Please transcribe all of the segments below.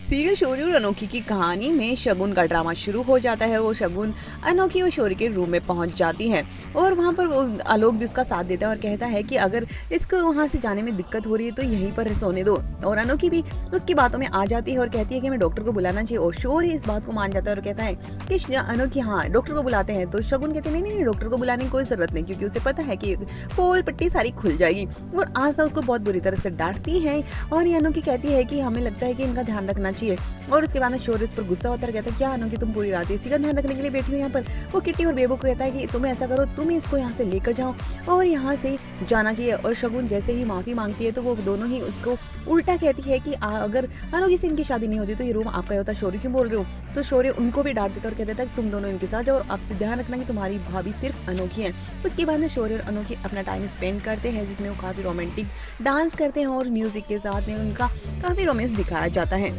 Serial शौर्य और अनोखी की कहानी में शगुन का ड्रामा शुरू हो जाता है। वो शगुन अनोखी और शौर्य के रूम में पहुंच जाती है और वहां पर वो आलोक भी उसका साथ देता है और कहता है कि अगर इसको वहां से जाने में दिक्कत हो रही है तो यहीं पर सोने दो। और अनोखी भी उसकी बातों में आ जाती है और कहती है कि हमें डॉक्टर को बुलाना चाहिए। और शौर्य इस बात को मान जाता है और कहता है कि अनोखी हाँ डॉक्टर को बुलाते हैं। तो शगुन कहते हैं नहीं नहीं डॉक्टर को बुलाने की कोई जरूरत नहीं, क्योंकि उसे पता है कि पोल पट्टी सारी खुल जाएगी। और आस्था उसको बहुत बुरी तरह से डांटती है और ये अनोखी कहती है कि हमें लगता है कि इनका ध्यान रखना चाहिए। और उसके बाद में शौर्य उस पर गुस्सा होता है, कहता है क्या अनोखी तुम पूरी रात इसी का ध्यान रखने के लिए बैठी हो यहाँ पर। वो किट्टी और बेबो को कहता है कि तुम ऐसा करो, तुम इसको यहाँ से लेकर जाओ और यहाँ से जाना चाहिए। और शगुन जैसे ही माफी मांगती है तो वो दोनों ही उसको उल्टा कहती है कि अगर अनोखी से इनकी शादी नहीं होती तो ये रूम आपका ही होता, शौर्य क्यों बोल रहे हो। तो शौर्य उनको भी डांट देता और कह देता है तुम दोनों इनके साथ जाओ और आपसे ध्यान रखना कि तुम्हारी भाभी सिर्फ अनोखी है। उसके बाद में शौर्य और अनोखी अपना टाइम स्पेंड करते हैं जिसमें वो काफी रोमांटिक डांस करते हैं और म्यूजिक के साथ में उनका काफी रोमांस दिखाया जाता है।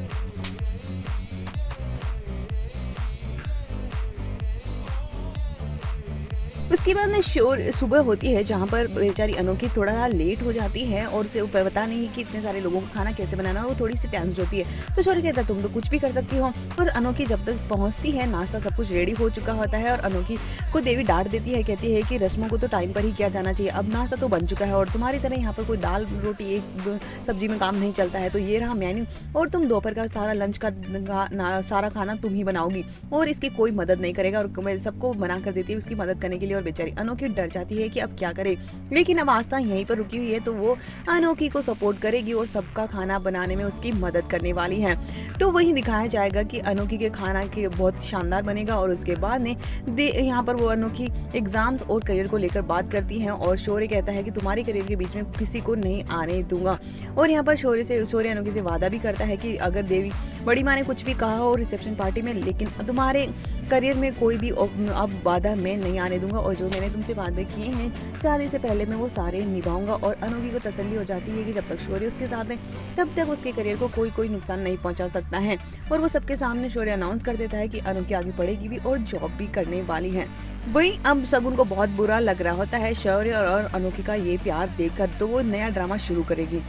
उसके बाद में शोर सुबह होती है जहाँ पर बेचारी अनोखी थोड़ा लेट हो जाती है और उसे ऊपर पता नहीं कि इतने सारे लोगों को खाना कैसे बनाना है। वो थोड़ी सी टेंस्ड होती है तो शौर्य कहता है तुम तो कुछ भी कर सकती हो। और अनोखी जब तक पहुँचती है नाश्ता सब कुछ रेडी हो चुका होता है और अनोखी को देवी डांट देती है, कहती है कि रस्मों को तो टाइम पर ही किया जाना चाहिए, अब नाश्ता तो बन चुका है और तुम्हारी तरह यहाँ पर कोई दाल रोटी एक सब्जी में काम नहीं चलता है। तो ये रहा मेन्यू और तुम दोपहर का सारा लंच का सारा खाना तुम ही बनाओगी और इसकी कोई मदद नहीं करेगा। और मैं सबको मना कर देती है उसकी मदद करने के लिए और बेचारी अनोखी डर जाती है कि अब क्या करे। लेकिन अब आस्था यहीं पर रुकी हुई है तो वो अनोखी को सपोर्ट करेगी और सबका खाना बनाने में उसकी मदद करने वाली है। तो वही दिखाया जाएगा कि अनोखी के खाना के बहुत शानदार बनेगा। और उसके बाद में यहाँ पर वो अनोखी एग्जाम्स और करियर को लेकर बात करती है और शौर्य कहता है कि तुम्हारे करियर के बीच में किसी को नहीं आने दूंगा। और यहाँ पर शौर्य अनोखी से वादा भी करता है कि अगर देवी बड़ी माँ ने कुछ भी कहा हो रिसेप्शन पार्टी में, लेकिन तुम्हारे करियर में कोई भी अब बाधा मैं नहीं आने दूंगा और जो मैंने तुमसे वादे किए हैं शादी से पहले मैं वो सारे निभाऊंगा। और अनोखी को तसल्ली हो जाती है कि जब तक शौर्य उसके साथ है तब तक उसके करियर को कोई नुकसान नहीं पहुंचा सकता है। और वो सबके सामने शौर्य अनाउंस कर देता है कि अनोखी आगे पढ़ेगी भी और जॉब भी करने वाली है। वही अब शगुन को बहुत बुरा लग रहा होता है शौर्य और अनोखी का ये प्यार देखकर, तो वो नया ड्रामा शुरू करेगी।